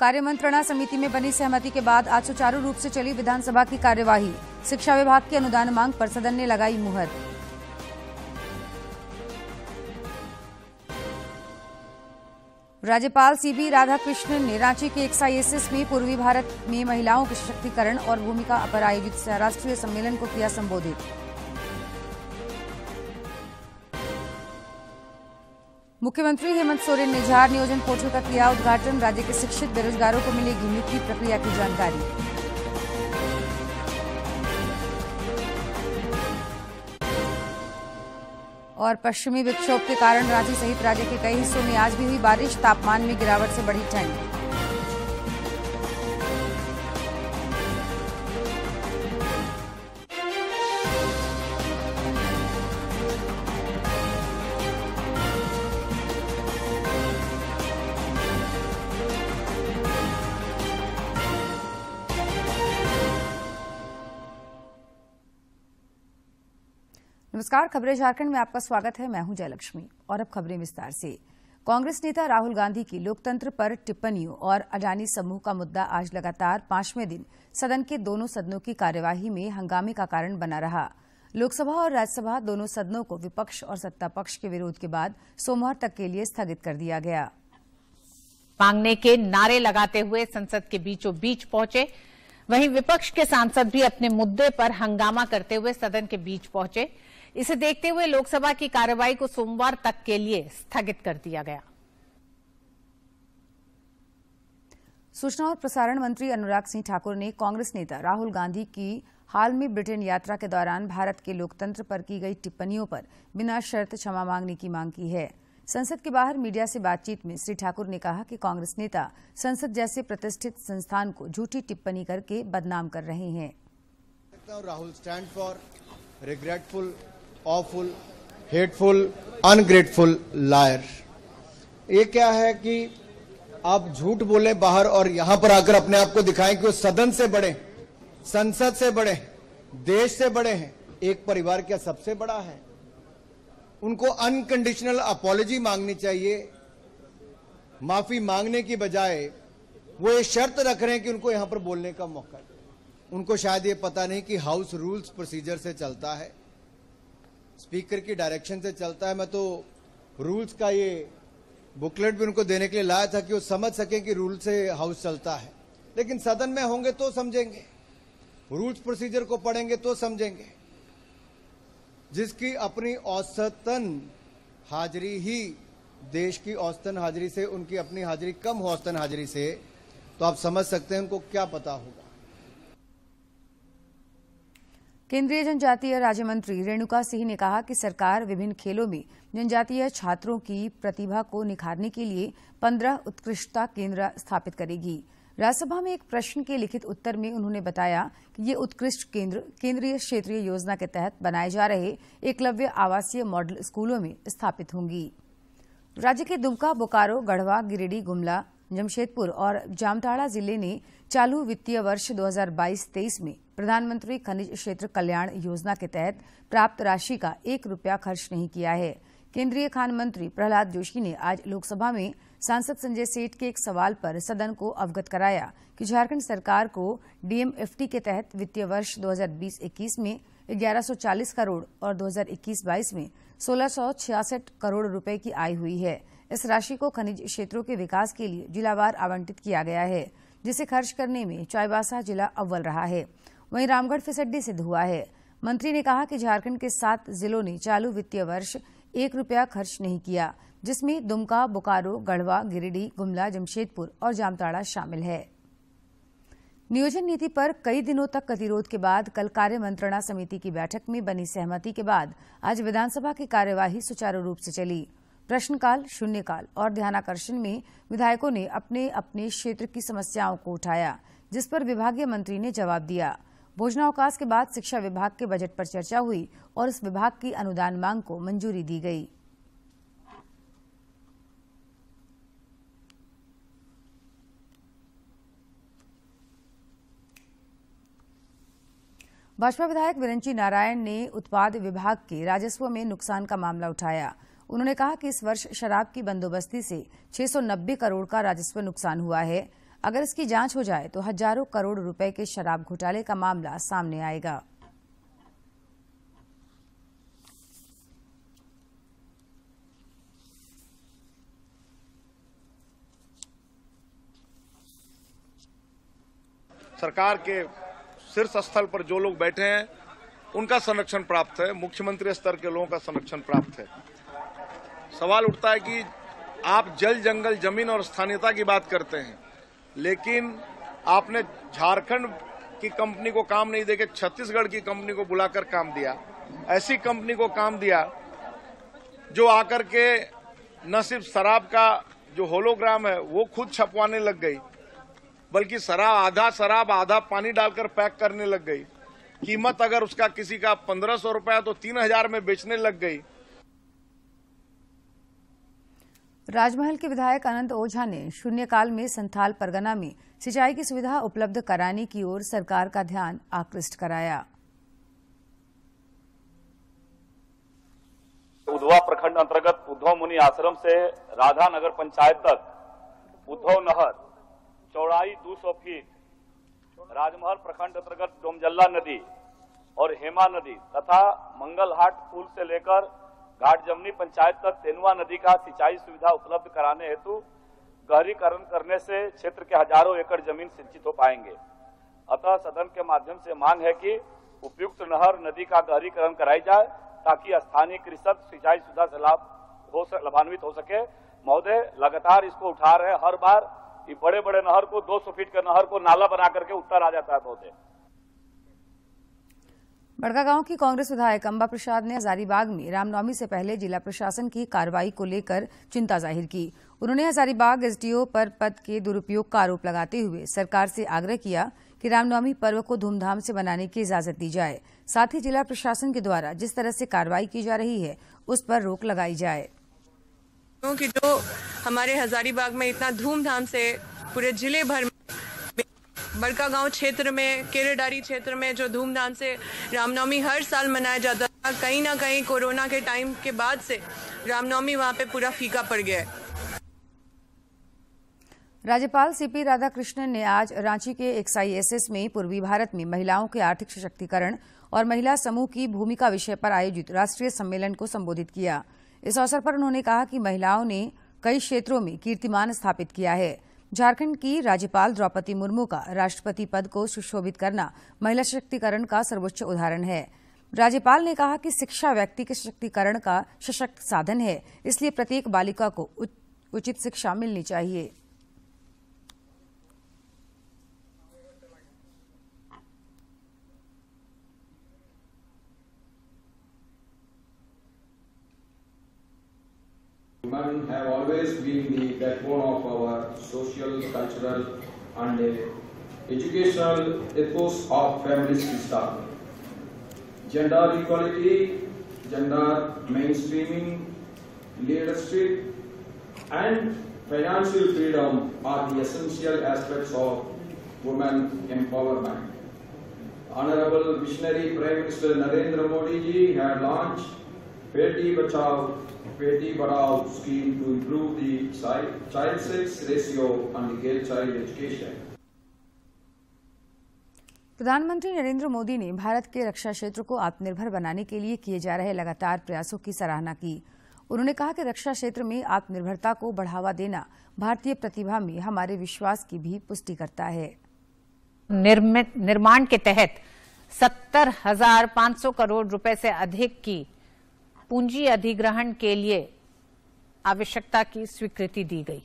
कार्यमंत्रणा समिति में बनी सहमति के बाद आज सुचारू रूप से चली विधानसभा की कार्यवाही। शिक्षा विभाग की अनुदान मांग पर सदन ने लगाई मुहर। राज्यपाल सीबी राधाकृष्णन ने रांची के एक्सआईएसएस में पूर्वी भारत में महिलाओं के सशक्तिकरण और भूमिका पर आयोजित राष्ट्रीय सम्मेलन को किया संबोधित। मुख्यमंत्री हेमंत सोरेन ने झार नियोजन पोर्टल का किया उद्घाटन। राज्य के शिक्षित बेरोजगारों को मिलेगी नियुक्ति प्रक्रिया की जानकारी। और पश्चिमी विक्षोभ के कारण रांची सहित राज्य के कई हिस्सों में आज भी हुई बारिश। तापमान में गिरावट से बढ़ी ठंड। नमस्कार, खबरें झारखंड में आपका स्वागत है। मैं हूं जयलक्ष्मी और अब खबरें विस्तार से। कांग्रेस नेता राहुल गांधी की लोकतंत्र पर टिप्पणियों और अडानी समूह का मुद्दा आज लगातार 5वें दिन सदन के दोनों सदनों की कार्यवाही में हंगामे का कारण बना रहा। लोकसभा और राज्यसभा दोनों सदनों को विपक्ष और सत्ता पक्ष के विरोध के बाद सोमवार तक के लिए स्थगित कर दिया गया। मांगने के नारे लगाते हुए संसद के बीचों बीच पहुंचे। वहीं विपक्ष के सांसद भी अपने मुद्दे पर हंगामा करते हुए सदन के बीच पहुंचे। इसे देखते हुए लोकसभा की कार्यवाही को सोमवार तक के लिए स्थगित कर दिया गया। सूचना और प्रसारण मंत्री अनुराग सिंह ठाकुर ने कांग्रेस नेता राहुल गांधी की हाल में ब्रिटेन यात्रा के दौरान भारत के लोकतंत्र पर की गई टिप्पणियों पर बिना शर्त क्षमा मांगने की मांग की है। संसद के बाहर मीडिया से बातचीत में श्री ठाकुर ने कहा कि कांग्रेस नेता संसद जैसे प्रतिष्ठित संस्थान को झूठी टिप्पणी करके बदनाम कर रहे हैं। Rahul stand for regretful, awful, hateful, ungrateful liar। ये क्या है कि आप झूठ बोले बाहर और यहां पर आकर अपने आप को दिखाएं कि वो सदन से बड़े, संसद से बड़े, देश से बड़े हैं। एक परिवार क्या सबसे बड़ा है? उनको अनकंडीशनल अपॉलॉजी मांगनी चाहिए। माफी मांगने की बजाय वो ये शर्त रख रहे हैं कि उनको यहां पर बोलने का मौका। उनको शायद ये पता नहीं कि हाउस रूल्स प्रोसीजर से चलता है, स्पीकर की डायरेक्शन से चलता है। मैं तो रूल्स का ये बुकलेट भी उनको देने के लिए लाया था कि वो समझ सके कि रूल से हाउस चलता है। लेकिन सदन में होंगे तो समझेंगे, रूल्स प्रोसीजर को पढ़ेंगे तो समझेंगे। जिसकी अपनी औसतन हाजिरी ही देश की औसतन हाजिरी से, उनकी अपनी हाजिरी कम हो औसतन हाजिरी से, तो आप समझ सकते हैं उनको क्या पता होगा। केंद्रीय जनजातीय राज्य मंत्री रेणुका सिंह ने कहा कि सरकार विभिन्न खेलों में जनजातीय छात्रों की प्रतिभा को निखारने के लिए 15 उत्कृष्टता केंद्र स्थापित करेगी। राज्यसभा में एक प्रश्न के लिखित उत्तर में उन्होंने बताया कि ये उत्कृष्ट केंद्र केंद्रीय क्षेत्रीय योजना के तहत बनाए जा रहे एकलव्य आवासीय मॉडल स्कूलों में स्थापित होंगी। राज्य के दुमका, बोकारो, गढ़वा, गिरिडीह, गुमला, जमशेदपुर और जामताड़ा जिले ने चालू वित्तीय वर्ष 2022-23 में प्रधानमंत्री खनिज क्षेत्र कल्याण योजना के तहत प्राप्त राशि का 1 रुपया खर्च नहीं किया है। केंद्रीय खान मंत्री प्रहलाद जोशी ने आज लोकसभा में सांसद संजय सेठ के एक सवाल पर सदन को अवगत कराया कि झारखंड सरकार को डीएमएफटी के तहत वित्तीय वर्ष 2020-21 में 1140 करोड़ और 2021-22 में 1666 करोड़ रुपए की आय हुई है। इस राशि को खनिज क्षेत्रों के विकास के लिए जिलावार आवंटित किया गया है, जिसे खर्च करने में चाईबासा जिला अव्वल रहा है। वहीं रामगढ़ फिसड्डी सिद्ध हुआ है। मंत्री ने कहा कि झारखंड के 7 जिलों ने चालू वित्तीय वर्ष 1 रुपया खर्च नहीं किया, जिसमें दुमका, बोकारो, गढ़वा, गिरिडीह, गुमला, जमशेदपुर और जामताड़ा शामिल है। नियोजन नीति पर कई दिनों तक गतिरोध के बाद कल कार्य मंत्रणा समिति की बैठक में बनी सहमति के बाद आज विधानसभा की कार्यवाही सुचारू रूप से चली। प्रश्नकाल, शून्यकाल और ध्यानाकर्षण में विधायकों ने अपने अपने क्षेत्र की समस्याओं को उठाया, जिस पर विभागीय मंत्री ने जवाब दिया। भोजनावकाश के बाद शिक्षा विभाग के बजट पर चर्चा हुई और इस विभाग की अनुदान मांग को मंजूरी दी गई। भाजपा विधायक विरंची नारायण ने उत्पाद विभाग के राजस्व में नुकसान का मामला उठाया। उन्होंने कहा कि इस वर्ष शराब की बंदोबस्ती से 690 करोड़ का राजस्व नुकसान हुआ है। अगर इसकी जांच हो जाए तो हजारों करोड़ रुपए के शराब घोटाले का मामला सामने आएगा। सरकार के शीर्ष स्थल पर जो लोग बैठे हैं उनका संरक्षण प्राप्त है, मुख्यमंत्री स्तर के लोगों का संरक्षण प्राप्त है। सवाल उठता है कि आप जल, जंगल, जमीन और स्थानीयता की बात करते हैं, लेकिन आपने झारखंड की कंपनी को काम नहीं देके छत्तीसगढ़ की कंपनी को बुलाकर काम दिया। ऐसी कंपनी को काम दिया जो आकर के न सिर्फ शराब का जो होलोग्राम है वो खुद छपवाने लग गई, बल्कि शराब आधा पानी डालकर पैक करने लग गई। कीमत अगर उसका किसी का 1500 रुपया तो 3000 में बेचने लग गई। राजमहल के विधायक अनंत ओझा ने शून्यकाल में संथाल परगना में सिंचाई की सुविधा उपलब्ध कराने की ओर सरकार का ध्यान आकृष्ट कराया। उधवा प्रखंड अंतर्गत उद्धव मुनि आश्रम से राधा नगर पंचायत तक उद्धव नहर चौड़ाई 200 फीट, राजमहल प्रखंड अंतर्गत डोमजल्ला नदी और हेमा नदी तथा मंगलहाट पुल से लेकर घाट जमनी पंचायत तक तेनुआ नदी का सिंचाई सुविधा उपलब्ध कराने हेतु गहरीकरण करने से क्षेत्र के हजारों एकड़ जमीन सिंचित हो पाएंगे। अतः सदन के माध्यम से मांग है कि उपयुक्त नहर नदी का गहरीकरण कराई जाए ताकि स्थानीय कृषक सिंचाई सुविधा से लाभान्वित हो सके। महोदय लगातार इसको उठा रहे, हर बार ये बड़े बड़े नहर को 200 फीट के नहर को नाला बना करके उत्तर आ जाता है। महोदय बड़कागांव की कांग्रेस विधायक अंबा प्रसाद ने हजारीबाग में रामनवमी से पहले जिला प्रशासन की कार्रवाई को लेकर चिंता जाहिर की। उन्होंने हजारीबाग एसडीओ पर पद के दुरुपयोग का आरोप लगाते हुए सरकार से आग्रह किया कि रामनवमी पर्व को धूमधाम से मनाने की इजाजत दी जाए। साथ ही जिला प्रशासन के द्वारा जिस तरह से कार्रवाई की जा रही है उस पर रोक लगाई जाए। कि जो हमारे हजारीबाग में इतना धूमधाम से पूरे जिले भर में बड़कागांव क्षेत्र में केरेडारी क्षेत्र में जो धूमधाम से रामनवमी हर साल मनाया जाता था, कहीं ना कहीं कोरोना के टाइम के बाद से रामनवमी वहां पे पूरा फीका पड़ गया है। राज्यपाल सीपी राधाकृष्णन ने आज रांची के एक्सआईएसएस में पूर्वी भारत में महिलाओं के आर्थिक सशक्तिकरण और महिला समूह की भूमिका विषय पर आयोजित राष्ट्रीय सम्मेलन को संबोधित किया। इस अवसर पर उन्होंने कहा कि महिलाओं ने कई क्षेत्रों में कीर्तिमान स्थापित किया है। झारखंड की राज्यपाल द्रौपदी मुर्मू का राष्ट्रपति पद को सुशोभित करना महिला सशक्तिकरण का सर्वोच्च उदाहरण है। राज्यपाल ने कहा कि शिक्षा व्यक्ति के सशक्तिकरण का सशक्त साधन है, इसलिए प्रत्येक बालिका को उचित शिक्षा मिलनी चाहिए। Women have always been the backbone of our social, cultural and educational ethos of family system. Gender equality, gender mainstreaming, leadership and financial freedom are the essential aspects of women empowerment. Honorable Visionary Prime Minister Narendra Modi ji had launched Beti Bachao Beti Padhao scheme to improve the child sex ratio and girl child education. प्रधानमंत्री नरेंद्र मोदी ने भारत के रक्षा क्षेत्र को आत्मनिर्भर बनाने के लिए किए जा रहे लगातार प्रयासों की सराहना की। उन्होंने कहा कि रक्षा क्षेत्र में आत्मनिर्भरता को बढ़ावा देना भारतीय प्रतिभा में हमारे विश्वास की भी पुष्टि करता है। निर्माण के तहत 70,500 करोड़ रुपए से अधिक की पूंजी अधिग्रहण के लिए आवश्यकता की स्वीकृति दी गई।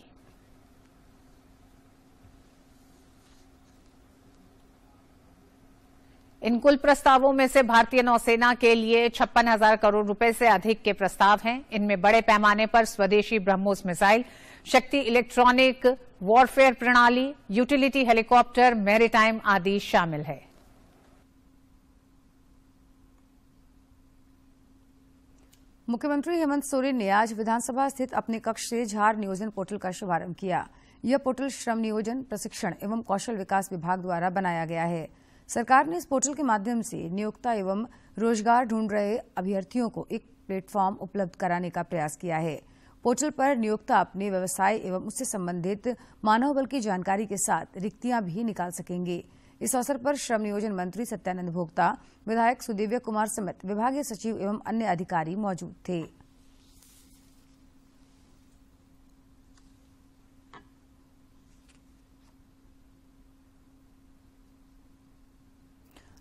इन कुल प्रस्तावों में से भारतीय नौसेना के लिए 56,000 करोड़ रुपए से अधिक के प्रस्ताव हैं। इनमें बड़े पैमाने पर स्वदेशी ब्रह्मोस मिसाइल, शक्ति इलेक्ट्रॉनिक वॉरफेयर प्रणाली, यूटिलिटी हेलीकॉप्टर, मैरीटाइम आदि शामिल है। मुख्यमंत्री हेमंत सोरेन ने आज विधानसभा स्थित अपने कक्ष से झार नियोजन पोर्टल का शुभारंभ किया। यह पोर्टल श्रम नियोजन, प्रशिक्षण एवं कौशल विकास विभाग द्वारा बनाया गया है। सरकार ने इस पोर्टल के माध्यम से नियोक्ता एवं रोजगार ढूंढ रहे अभ्यर्थियों को एक प्लेटफॉर्म उपलब्ध कराने का प्रयास किया है। पोर्टल पर नियोक्ता अपने व्यवसाय एवं उससे संबंधित मानव बल की जानकारी के साथ रिक्तियां भी निकाल सकेंगे। इस अवसर पर श्रम नियोजन मंत्री सत्यानंद भोक्ता, विधायक सुदिव्य कुमार समेत विभागीय सचिव एवं अन्य अधिकारी मौजूद थे।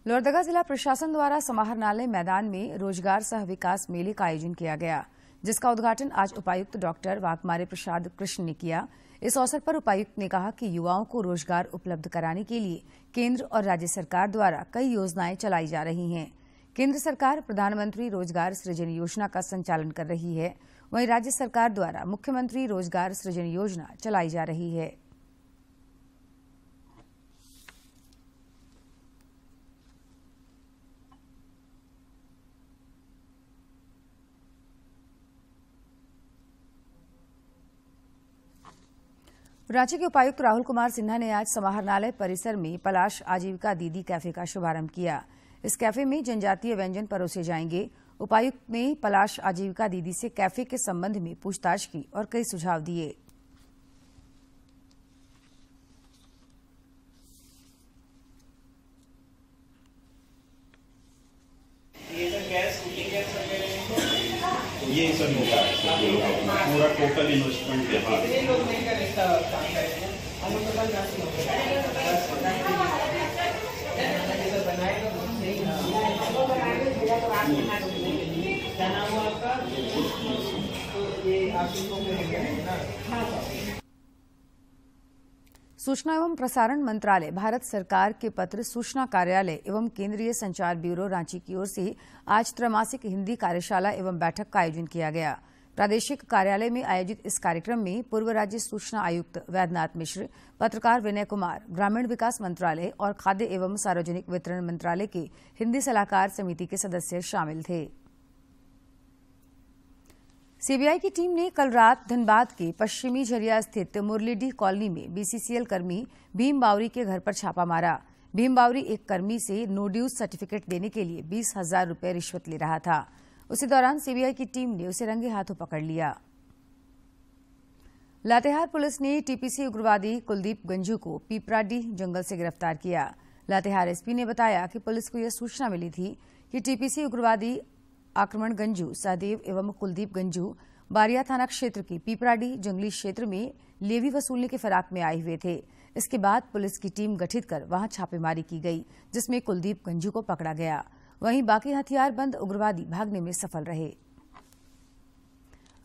लोहरदगा जिला प्रशासन द्वारा समाहरणालय मैदान में रोजगार सह विकास मेले का आयोजन किया गया, जिसका उद्घाटन आज उपायुक्त डॉक्टर वाघमारे प्रसाद कृष्ण ने किया। इस अवसर पर उपायुक्त ने कहा कि युवाओं को रोजगार उपलब्ध कराने के लिए केंद्र और राज्य सरकार द्वारा कई योजनाएं चलाई जा रही हैं। केंद्र सरकार प्रधानमंत्री रोजगार सृजन योजना का संचालन कर रही है, वहीं राज्य सरकार द्वारा मुख्यमंत्री रोजगार सृजन योजना चलाई जा रही है। रांची के उपायुक्त राहुल कुमार सिन्हा ने आज समाहरणालय परिसर में पलाश आजीविका दीदी कैफे का शुभारंभ किया। इस कैफे में जनजातीय व्यंजन परोसे जाएंगे। उपायुक्त ने पलाश आजीविका दीदी से कैफे के संबंध में पूछताछ की और कई सुझाव दिए। ये सब होगा पूरा टोटल इन्वेस्टमेंट सूचना एवं प्रसारण मंत्रालय, भारत सरकार के पत्र सूचना कार्यालय एवं केंद्रीय संचार ब्यूरो रांची की ओर से आज त्रैमासिक हिंदी कार्यशाला एवं बैठक का आयोजन किया गया। प्रादेशिक कार्यालय में आयोजित इस कार्यक्रम में पूर्व राज्य सूचना आयुक्त वैद्यनाथ मिश्र, पत्रकार विनय कुमार, ग्रामीण विकास मंत्रालय और खाद्य एवं सार्वजनिक वितरण मंत्रालय के हिंदी सलाहकार समिति के सदस्य शामिल थे। सीबीआई की टीम ने कल रात धनबाद के पश्चिमी झरिया स्थित मुरलीडीह कॉलोनी में बीसीसीएल कर्मी भीम बावरी के घर पर छापा मारा। भीम बावरी एक कर्मी से नो ड्यूज सर्टिफिकेट देने के लिए 20,000 रुपये रिश्वत ले रहा था। उसी दौरान सीबीआई की टीम ने उसे रंगे हाथों पकड़ लिया। लातेहार पुलिस ने टीपीसी उग्रवादी कुलदीप गंजू को पीपराडीह जंगल से गिरफ्तार किया। लातेहार एसपी ने बताया कि पुलिस को यह सूचना मिली थी कि टीपीसी उग्रवादी आक्रमण गंजू, सहदेव एवं कुलदीप गंजू बारिया थाना क्षेत्र की पीपराडीह जंगली क्षेत्र में लेवी वसूलने के फिराक में आए हुए थे। इसके बाद पुलिस की टीम गठित कर वहां छापेमारी की गई, जिसमें कुलदीप गंजू को पकड़ा गया। वहीं बाकी हथियारबंद उग्रवादी भागने में सफल रहे।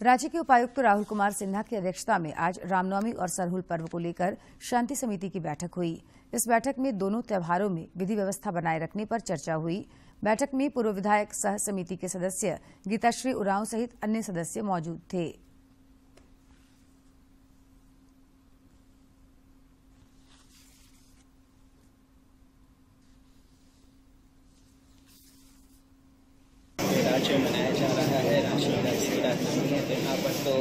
राज्य के उपायुक्त राहुल कुमार सिन्हा की अध्यक्षता में आज रामनवमी और सरहुल पर्व को लेकर शांति समिति की बैठक हुई। इस बैठक में दोनों त्योहारों में विधि व्यवस्था बनाए रखने पर चर्चा हुई। बैठक में पूर्व विधायक सह समिति के सदस्य गीताश्री उरांव सहित अन्य सदस्य मौजूद थे। राज्य मनाया जा रहा है, राष्ट्रीय राजधानी है, तो यहाँ पर तो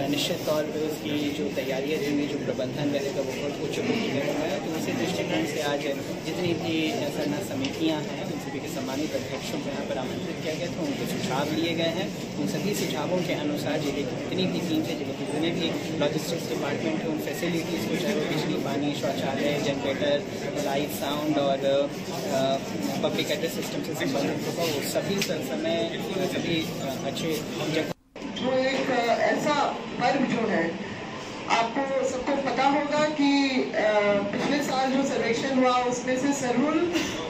निश्चित तौर पर उसकी जो तैयारियाँ रहेंगी, जो प्रबंधन रहेगा वो बहुत उच्च कोटि का होगा। तो उसी दृष्टिकोण से आज जितनी भी सरना समितियाँ हैं उन सभी के सम्मानित अध्यक्षों को यहाँ पर आमंत्रित किया गया था। उनके सुझाव लिए गए हैं। उन सभी सुझावों के अनुसार जिले की जितनी भी टीम है, जिले के जितने भी लॉजिस्टिक्स डिपार्टमेंट है, उन फैसिलिटीज़ को, चाहे वो बिजली, पानी, शौचालय, जनरेटर, लाइट, साउंड और पब्लिक एड्रेस सिस्टम से संबंधित होगा, वो सभी समय सभी अच्छे जगह। जो एक ऐसा पर्व जो है, आपको सबको पता होगा कि पिछले साल जो सर्वेक्षण हुआ उसमें से सरहुल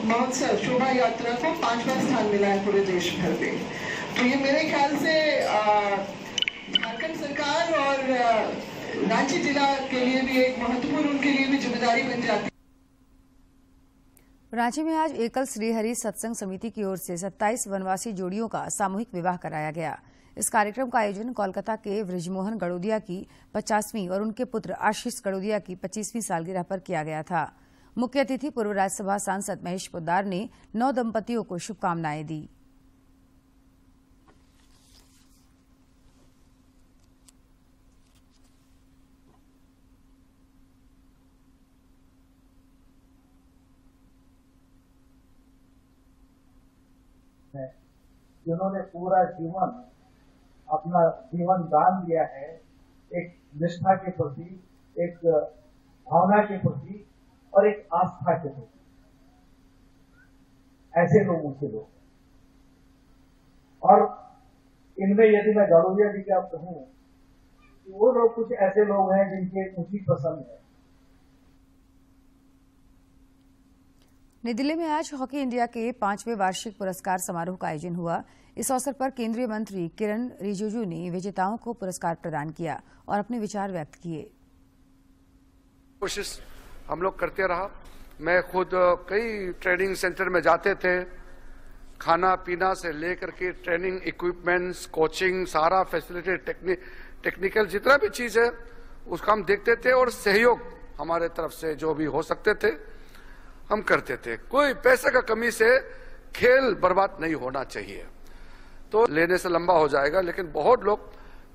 महोत्सव शोभा यात्रा को 5वां स्थान मिला है पूरे देश भर में। तो ये मेरे ख्याल से झारखंड सरकार और रांची जिला के लिए भी एक महत्वपूर्ण, उनके लिए भी जिम्मेदारी बन जाती है। रांची में आज एकल श्रीहरि सत्संग समिति की ओर से 27 वनवासी जोड़ियों का सामूहिक विवाह कराया गया। इस कार्यक्रम का आयोजन कोलकाता के बृजमोहन गड़ोदिया की 50वीं और उनके पुत्र आशीष गड़ोदिया की 25वीं सालगिरह पर किया गया था। मुख्य अतिथि पूर्व राज्यसभा सांसद महेश पोद्दार ने नौ दंपतियों को शुभकामनाएं दी। जिन्होंने पूरा जीवन अपना जीवन दान दिया है, एक निष्ठा के प्रति, एक भावना के प्रति और एक आस्था के प्रति, ऐसे लोगों के लोग। और इनमें यदि मैं गौरविया जी का कहूं तो वो लोग कुछ ऐसे लोग हैं जिनके मुझे पसंद है। नई दिल्ली में आज हॉकी इंडिया के 5वें वार्षिक पुरस्कार समारोह का आयोजन हुआ। इस अवसर पर केंद्रीय मंत्री किरण रिजिजू ने विजेताओं को पुरस्कार प्रदान किया और अपने विचार व्यक्त किए। कोशिश हम लोग करते रहा। मैं खुद कई ट्रेनिंग सेंटर में जाते थे, खाना पीना से लेकर के ट्रेनिंग इक्विपमेंट्स, कोचिंग, सारा फैसिलिटी, टेक्निकल जितना भी चीज है उसका हम देखते थे और सहयोग हमारे तरफ से जो भी हो सकते थे हम करते थे। कोई पैसे का कमी से खेल बर्बाद नहीं होना चाहिए। तो लेने से लंबा हो जाएगा, लेकिन बहुत लोग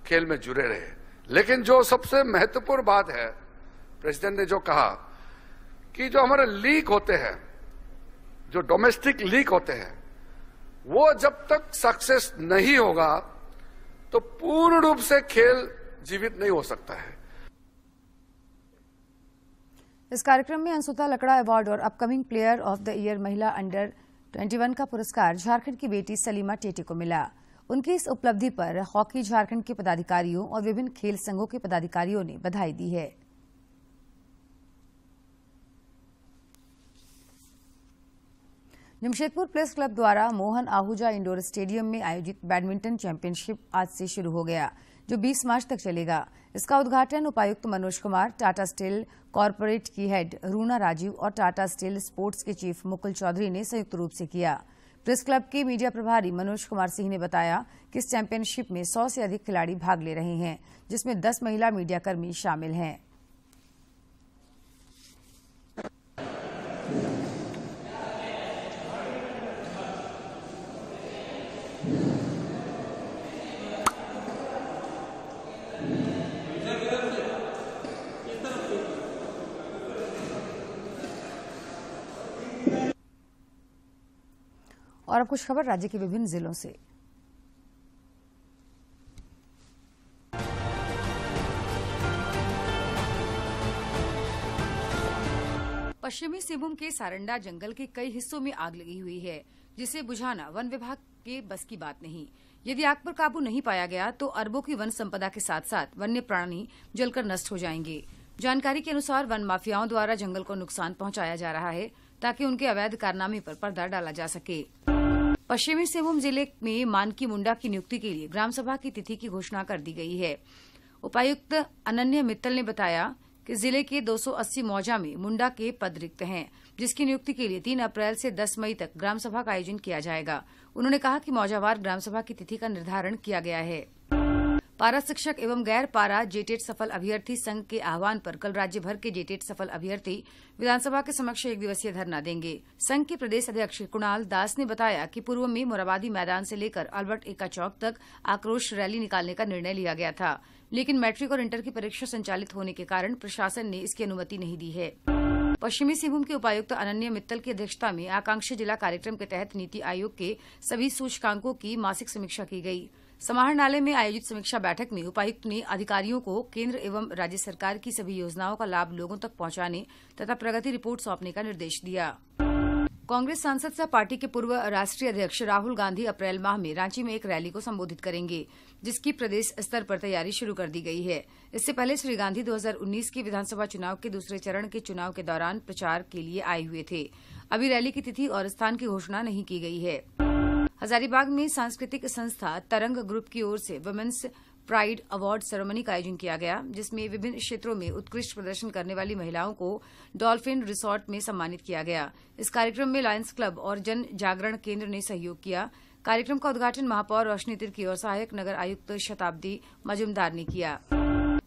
खेल में जुड़े रहे। लेकिन जो सबसे महत्वपूर्ण बात है, प्रेसिडेंट ने जो कहा कि जो हमारे लीग होते हैं, जो डोमेस्टिक लीग होते हैं, वो जब तक सक्सेस नहीं होगा तो पूर्ण रूप से खेल जीवित नहीं हो सकता है। इस कार्यक्रम में अंशुता लकड़ा अवार्ड और upcoming player of the year महिला अंडर 21 का पुरस्कार झारखंड की बेटी सलीमा टेटे को मिला। उनकी इस उपलब्धि पर हॉकी झारखंड के पदाधिकारियों और विभिन्न खेल संघों के पदाधिकारियों ने बधाई दी है। जमशेदपुर प्रेस क्लब द्वारा मोहन आहूजा इंडोर स्टेडियम में आयोजित बैडमिंटन चैंपियनशिप आज से शुरू हो गया, जो 20 मार्च तक चलेगा। इसका उद्घाटन उपायुक्त मनोज कुमार, टाटा स्टील कॉरपोरेट की हेड रूना राजीव और टाटा स्टील स्पोर्ट्स के चीफ मुकुल चौधरी ने संयुक्त रूप से किया। प्रेस क्लब के मीडिया प्रभारी मनोज कुमार सिंह ने बताया कि इस चैंपियनशिप में 100 से अधिक खिलाड़ी भाग ले रहे हैं, जिसमें 10 महिला मीडियाकर्मी शामिल हैं। और अब कुछ खबर राज्य के विभिन्न जिलों से। पश्चिमी सिंहभूम के सारंडा जंगल के कई हिस्सों में आग लगी हुई है, जिसे बुझाना वन विभाग के बस की बात नहीं। यदि आग पर काबू नहीं पाया गया तो अरबों की वन संपदा के साथ साथ वन्य प्राणी जलकर नष्ट हो जाएंगे। जानकारी के अनुसार वन माफियाओं द्वारा जंगल को नुकसान पहुंचाया जा रहा है ताकि उनके अवैध कारनामे पर पर्दा डाला जा सके। पश्चिमी सिंहभूम जिले में मानकी मुंडा की नियुक्ति के लिए ग्राम सभा की तिथि की घोषणा कर दी गई है। उपायुक्त अनन्य मित्तल ने बताया कि जिले के 280 मौजा में मुंडा के पद रिक्त हैं, जिसकी नियुक्ति के लिए 3 अप्रैल से 10 मई तक ग्राम सभा का आयोजन किया जाएगा। उन्होंने कहा कि मौजावार ग्राम सभा की तिथि का निर्धारण किया गया है। पारा शिक्षक एवं गैर पारा जेटेट सफल अभ्यर्थी संघ के आह्वान पर कल राज्य भर के जेटेट सफल अभ्यर्थी विधानसभा के समक्ष 1 दिवसीय धरना देंगे। संघ के प्रदेश अध्यक्ष कुणाल दास ने बताया कि पूर्व में मोराबादी मैदान से लेकर अल्बर्ट एक्का चौक तक आक्रोश रैली निकालने का निर्णय लिया गया था, लेकिन मैट्रिक और इंटर की परीक्षा संचालित होने के कारण प्रशासन ने इसकी अनुमति नहीं दी है। पश्चिमी सिंहभूम के उपायुक्त अनन्य मित्तल की अध्यक्षता में आकांक्षी जिला कार्यक्रम के तहत नीति आयोग के सभी सूचकांकों की मासिक समीक्षा की गई। समाहरणालय में आयोजित समीक्षा बैठक में उपायुक्त ने अधिकारियों को केंद्र एवं राज्य सरकार की सभी योजनाओं का लाभ लोगों तक पहुंचाने तथा प्रगति रिपोर्ट सौंपने का निर्देश दिया। कांग्रेस सांसद सह पार्टी के पूर्व राष्ट्रीय अध्यक्ष राहुल गांधी अप्रैल माह में रांची में एक रैली को संबोधित करेंगे, जिसकी प्रदेश स्तर पर तैयारी शुरू कर दी गई है। इससे पहले श्री गांधी 2019 के विधानसभा चुनाव के दूसरे चरण के चुनाव के दौरान प्रचार के लिए आए हुए थे। अभी रैली की तिथि और स्थान की घोषणा नहीं की गई है। हजारीबाग में सांस्कृतिक संस्था तरंग ग्रुप की ओर से वुमेन्स प्राइड अवार्ड सेरेमनी का आयोजन किया गया, जिसमें विभिन्न क्षेत्रों में उत्कृष्ट प्रदर्शन करने वाली महिलाओं को डॉल्फिन रिसोर्ट में सम्मानित किया गया। इस कार्यक्रम में लायंस क्लब और जन जागरण केंद्र ने सहयोग किया। कार्यक्रम का उद्घाटन महापौर रोशनी तिर्की और सहायक नगर आयुक्त शताब्दी मजुमदार ने किया।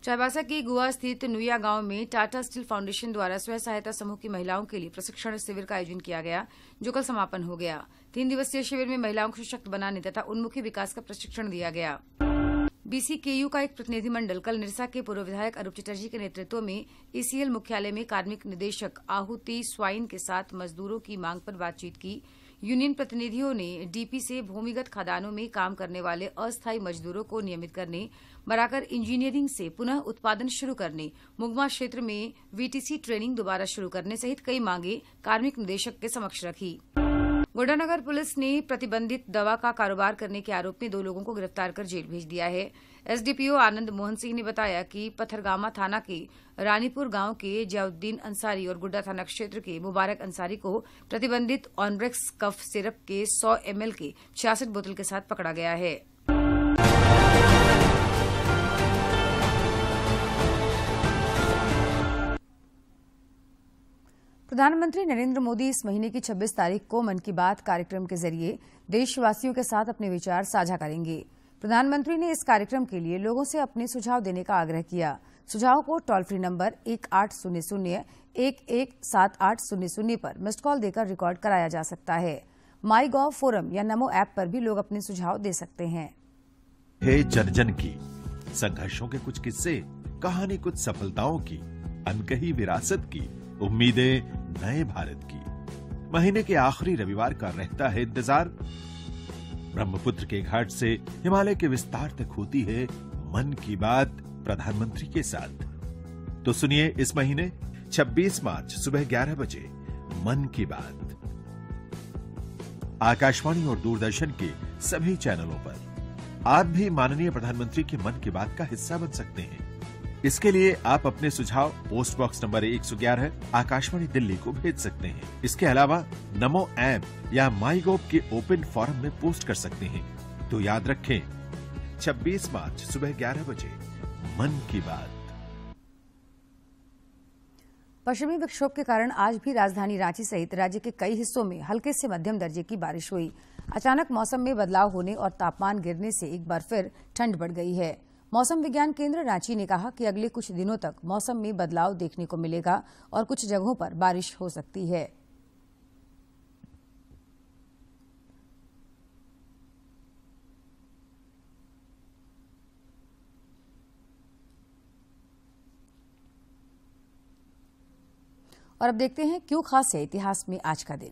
चाईबासा के गुआ स्थित नुया गांव में टाटा स्टील फाउंडेशन द्वारा स्वयं सहायता समूह की महिलाओं के लिए प्रशिक्षण शिविर का आयोजन किया गया, जो कल समापन हो गया। 3 दिवसीय शिविर में महिलाओं को सशक्त बनाने तथा उन्मुखी विकास का प्रशिक्षण दिया गया। बीसीकेयू का एक प्रतिनिधिमंडल कल निरसा के पूर्व विधायक अरूप चटर्जी के नेतृत्व में ईसीएल मुख्यालय में कार्मिक निदेशक आहुति स्वाइन के साथ मजदूरों की मांग पर बातचीत की। यूनियन प्रतिनिधियों ने डीपी से भूमिगत खदानों में काम करने वाले अस्थायी मजदूरों को नियमित करने, बराकर इंजीनियरिंग से पुनः उत्पादन शुरू करने, मुगमा क्षेत्र में वीटीसी ट्रेनिंग दोबारा शुरू करने सहित कई मांगे कार्मिक निदेशक के समक्ष रखी। गोड्डानगर पुलिस ने प्रतिबंधित दवा का कारोबार करने के आरोप में 2 लोगों को गिरफ्तार कर जेल भेज दिया है। एसडीपीओ आनंद मोहन सिंह ने बताया कि पथरगामा थाना के रानीपुर गांव के जयाउद्दीन अंसारी और गुड्डा थाना क्षेत्र के मुबारक अंसारी को प्रतिबंधित ऑनब्रेक्स कफ सिरप के 100 ml के 66 बोतल के साथ पकड़ा गया है। प्रधानमंत्री नरेंद्र मोदी इस महीने की 26 तारीख को मन की बात कार्यक्रम के जरिए देशवासियों के साथ अपने विचार साझा करेंगे। प्रधानमंत्री ने इस कार्यक्रम के लिए लोगों से अपने सुझाव देने का आग्रह किया। सुझाव को टोल फ्री नंबर 1800-117800 पर मिस्ड कॉल देकर रिकॉर्ड कराया जा सकता है। माई गॉव फोरम या नमो ऐप पर भी लोग अपने सुझाव दे सकते हैं। हे जन की संघर्षों के कुछ किस्से, कहानी कुछ सफलताओं की, अनकही विरासत की, उम्मीदें नए भारत की। महीने के आखिरी रविवार का रहता है इंतजार। ब्रह्मपुत्र के घाट से हिमालय के विस्तार तक होती है मन की बात प्रधानमंत्री के साथ। तो सुनिए इस महीने 26 मार्च सुबह 11 बजे मन की बात आकाशवाणी और दूरदर्शन के सभी चैनलों पर। आप भी माननीय प्रधानमंत्री के मन की बात का हिस्सा बन सकते हैं। इसके लिए आप अपने सुझाव post box number 111 Akashvani Delhi को भेज सकते हैं। इसके अलावा नमो ऐप या माई गॉव के ओपन फोरम में पोस्ट कर सकते हैं। तो याद रखें 26 मार्च सुबह 11 बजे मन की बात। पश्चिमी विक्षोभ के कारण आज भी राजधानी रांची सहित राज्य के कई हिस्सों में हल्के से मध्यम दर्जे की बारिश हुई। अचानक मौसम में बदलाव होने और तापमान गिरने से एक बार फिर ठंड बढ़ गई है। मौसम विज्ञान केंद्र रांची ने कहा कि अगले कुछ दिनों तक मौसम में बदलाव देखने को मिलेगा और कुछ जगहों पर बारिश हो सकती है। और अब देखते हैं क्यों खास है इतिहास में आज का दिन।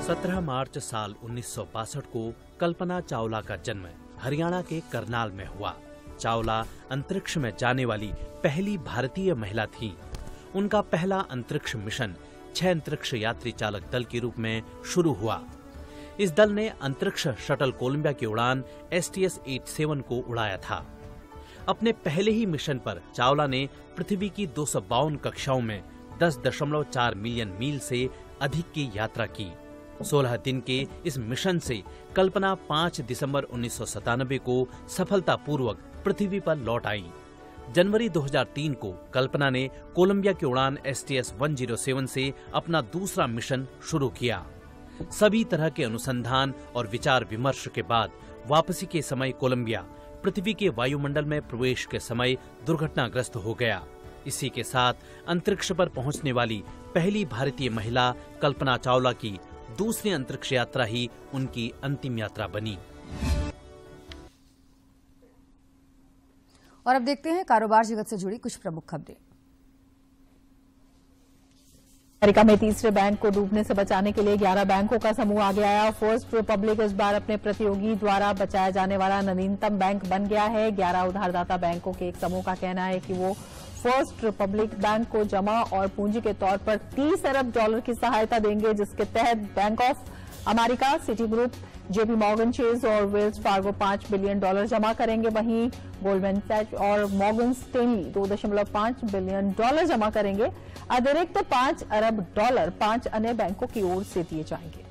17 मार्च साल 1962 को कल्पना चावला का जन्म हरियाणा के करनाल में हुआ। चावला अंतरिक्ष में जाने वाली पहली भारतीय महिला थीं। उनका पहला अंतरिक्ष मिशन 6 अंतरिक्ष यात्री चालक दल के रूप में शुरू हुआ। इस दल ने अंतरिक्ष शटल कोलंबिया की उड़ान STS-87 को उड़ाया था। अपने पहले ही मिशन पर चावला ने पृथ्वी की 252 कक्षाओं में 10.4 मिलियन मील से अधिक की यात्रा की। 16 दिन के इस मिशन से कल्पना 5 दिसंबर 1997 को सफलतापूर्वक पृथ्वी पर लौट आई। जनवरी 2003 को कल्पना ने कोलंबिया की उड़ान STS-107 से अपना दूसरा मिशन शुरू किया। सभी तरह के अनुसंधान और विचार विमर्श के बाद वापसी के समय कोलंबिया पृथ्वी के वायुमंडल में प्रवेश के समय दुर्घटनाग्रस्त हो गया। इसी के साथ अंतरिक्ष पर पहुंचने वाली पहली भारतीय महिला कल्पना चावला की दूसरी अंतरिक्ष यात्रा ही उनकी अंतिम यात्रा बनी। और अब देखते हैं कारोबार जगत से जुड़ी कुछ प्रमुख खबरें। अमेरिका में तीसरे बैंक को डूबने से बचाने के लिए 11 बैंकों का समूह आगे आया। फर्स्ट रिपब्लिक इस बार अपने प्रतियोगी द्वारा बचाया जाने वाला नवीनतम बैंक बन गया है। 11 उधारदाता बैंकों के एक समूह का कहना है कि वो फर्स्ट रिपब्लिक बैंक को जमा और पूंजी के तौर पर $30 अरब की सहायता देंगे, जिसके तहत bank of America, city group, JP Morgan chase और वेल्स फार्गो $5 बिलियन जमा करेंगे। वहीं गोल्डमैन सैच और मॉर्गन स्टेनली $2.5 बिलियन जमा करेंगे। अतिरिक्त $5 अरब 5 अन्य बैंकों की ओर से दिए जाएंगे।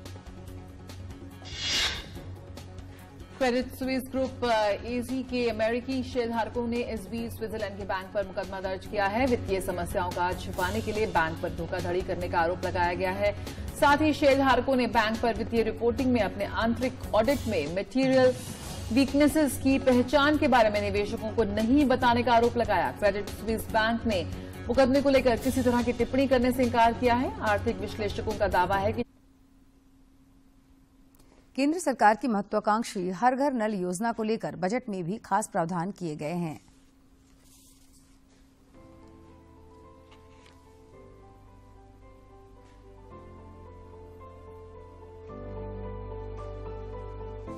क्रेडिट स्विस ग्रुप एजी के अमेरिकी शेयरधारकों ने इस बीच स्विट्जरलैंड के बैंक पर मुकदमा दर्ज किया है। वित्तीय समस्याओं का छिपाने के लिए बैंक पर धोखाधड़ी करने का आरोप लगाया गया है। साथ ही शेयरधारकों ने बैंक पर वित्तीय रिपोर्टिंग में अपने आंतरिक ऑडिट में मटेरियल वीकनेसेस की पहचान के बारे में निवेशकों को नहीं बताने का आरोप लगाया। क्रेडिट स्विस बैंक ने मुकदमे को लेकर किसी तरह की टिप्पणी करने से इंकार किया है। आर्थिक विश्लेषकों का दावा है कि केंद्र सरकार की महत्वाकांक्षी हर घर नल योजना को लेकर बजट में भी खास प्रावधान किए गए हैं।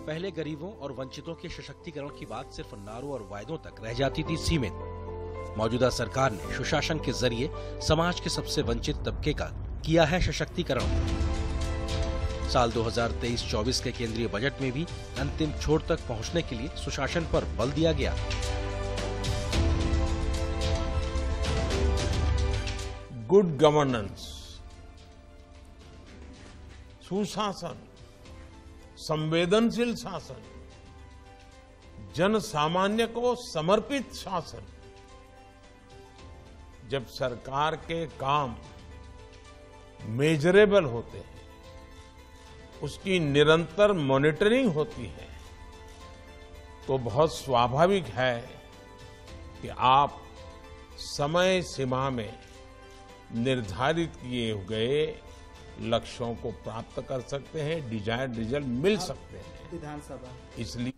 पहले गरीबों और वंचितों के सशक्तिकरण की बात सिर्फ नारों और वायदों तक रह जाती थी सीमित। मौजूदा सरकार ने सुशासन के जरिए समाज के सबसे वंचित तबके का किया है सशक्तिकरण। साल 2023-24 के केंद्रीय बजट में भी अंतिम छोर तक पहुंचने के लिए सुशासन पर बल दिया गया। गुड गवर्नेंस, सुशासन, संवेदनशील शासन, जन सामान्य को समर्पित शासन। जब सरकार के काम मेजरेबल होते हैं, उसकी निरंतर मॉनिटरिंग होती है, तो बहुत स्वाभाविक है कि आप समय सीमा में निर्धारित किए गए लक्ष्यों को प्राप्त कर सकते हैं, डिजायर्ड रिजल्ट मिल सकते हैं विधानसभा। इसलिए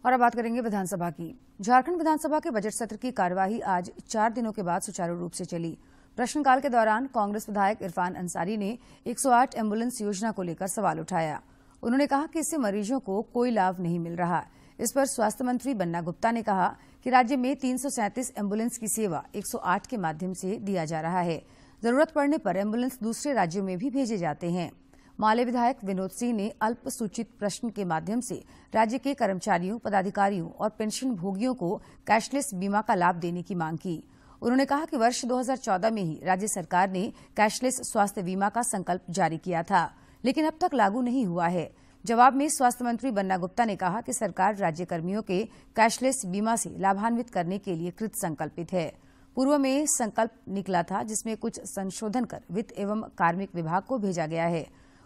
और अब बात करेंगे विधानसभा की। झारखंड विधानसभा के बजट सत्र की कार्यवाही आज 4 दिनों के बाद सुचारू रूप से चली। प्रश्नकाल के दौरान कांग्रेस विधायक इरफान अंसारी ने 108 एम्बुलेंस योजना को लेकर सवाल उठाया। उन्होंने कहा कि इससे मरीजों को कोई लाभ नहीं मिल रहा। इस पर स्वास्थ्य मंत्री बन्ना गुप्ता ने कहा कि राज्य में 337 एम्बुलेंस की सेवा 108 के माध्यम से दिया जा रहा है। जरूरत पड़ने पर एम्बुलेंस दूसरे राज्यों में भी भेजे जाते हैं। माले विधायक विनोद सिंह ने अल्पसूचित प्रश्न के माध्यम से राज्य के कर्मचारियों, पदाधिकारियों और पेंशन भोगियों को कैशलेस बीमा का लाभ देने की मांग की। उन्होंने कहा कि वर्ष 2014 में ही राज्य सरकार ने कैशलेस स्वास्थ्य बीमा का संकल्प जारी किया था, लेकिन अब तक लागू नहीं हुआ है। जवाब में स्वास्थ्य मंत्री बन्ना गुप्ता ने कहा कि सरकार राज्य कर्मियों के कैशलेस बीमा से लाभान्वित करने के लिए कृत संकल्पित है। पूर्व में संकल्प निकला था, जिसमें कुछ संशोधन कर वित्त एवं कार्मिक विभाग को भेजा गया है।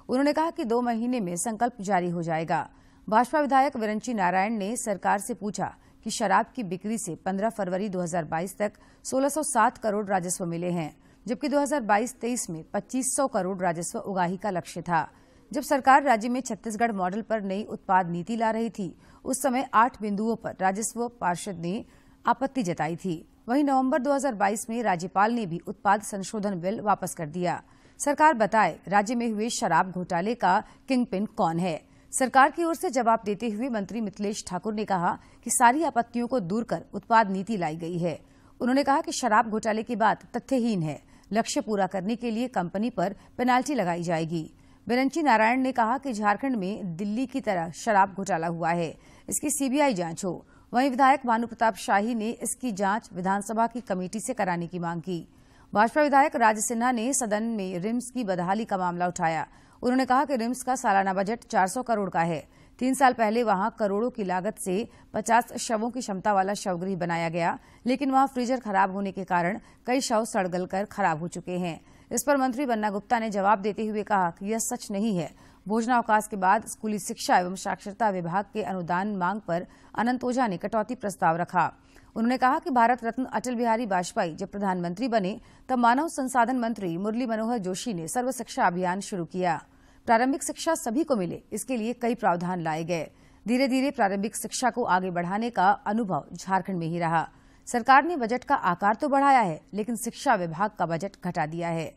उन्होंने कहा कि 2 महीने में संकल्प जारी हो जाएगा। भाजपा विधायक विरंची नारायण ने सरकार से पूछा कि शराब की बिक्री से 15 फरवरी 2022 तक 1607 करोड़ राजस्व मिले हैं, जबकि 2022-23 में 2500 करोड़ राजस्व उगाही का लक्ष्य था। जब सरकार राज्य में छत्तीसगढ़ मॉडल पर नई उत्पाद नीति ला रही थी, उस समय 8 बिंदुओं पर राजस्व पार्षद ने आपत्ति जताई थी। वहीं नवंबर 2022 में राज्यपाल ने भी उत्पाद संशोधन बिल वापस कर दिया। सरकार बताए राज्य में हुए शराब घोटाले का किंगपिन कौन है। सरकार की ओर से जवाब देते हुए मंत्री मिथिलेश ठाकुर ने कहा कि सारी आपत्तियों को दूर कर उत्पाद नीति लाई गई है। उन्होंने कहा कि शराब घोटाले की बात तथ्यहीन है। लक्ष्य पूरा करने के लिए कंपनी पर पेनाल्टी लगाई जाएगी। विरंची नारायण ने कहा कि झारखंड में दिल्ली की तरह शराब घोटाला हुआ है, इसकी सीबीआई जांच हो। वहीं विधायक भानु प्रताप शाही ने इसकी जांच विधानसभा की कमेटी से कराने की मांग की। भाजपा विधायक राज सिन्हा ने सदन में रिम्स की बदहाली का मामला उठाया। उन्होंने कहा कि रिम्स का सालाना बजट 400 करोड़ का है। 3 साल पहले वहां करोड़ों की लागत से 50 शवों की क्षमता वाला शवगृह बनाया गया, लेकिन वहां फ्रीजर खराब होने के कारण कई शव सड़ गलकर खराब हो चुके हैं। इस पर मंत्री बन्ना गुप्ता ने जवाब देते हुए कहा कि यह सच नहीं है। भोजनावकाश के बाद स्कूली शिक्षा एवं साक्षरता विभाग के अनुदान मांग पर अनंत ओझा ने कटौती प्रस्ताव रखा। उन्होंने कहा कि भारत रत्न अटल बिहारी वाजपेयी जब प्रधानमंत्री बने तब मानव संसाधन मंत्री मुरली मनोहर जोशी ने सर्व शिक्षा अभियान शुरू किया। प्रारंभिक शिक्षा सभी को मिले, इसके लिए कई प्रावधान लाए गए। धीरे धीरे प्रारंभिक शिक्षा को आगे बढ़ाने का अनुभव झारखंड में ही रहा। सरकार ने बजट का आकार तो बढ़ाया है, लेकिन शिक्षा विभाग का बजट घटा दिया है।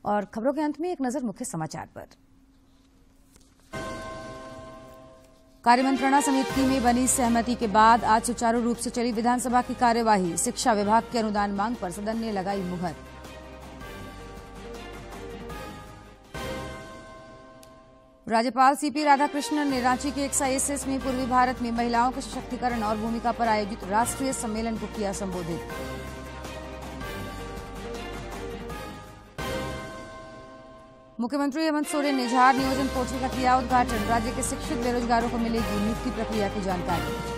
और खबरों के अंत में एक नजर मुख्य समाचार पर। कार्यमंत्रणा समिति में बनी सहमति के बाद आज सुचारू रूप से चली विधानसभा की कार्यवाही। शिक्षा विभाग के अनुदान मांग पर सदन ने लगाई मुहर। राज्यपाल सीपी राधाकृष्णन ने रांची के एक्सआईएसएस में पूर्वी भारत में महिलाओं के सशक्तिकरण और भूमिका पर आयोजित राष्ट्रीय सम्मेलन को किया संबोधित। मुख्यमंत्री हेमंत सोरेन ने झार नियोजन पोर्टल का किया उद्घाटन। राज्य के शिक्षित बेरोजगारों को मिलेगी नियुक्ति प्रक्रिया की जानकारी।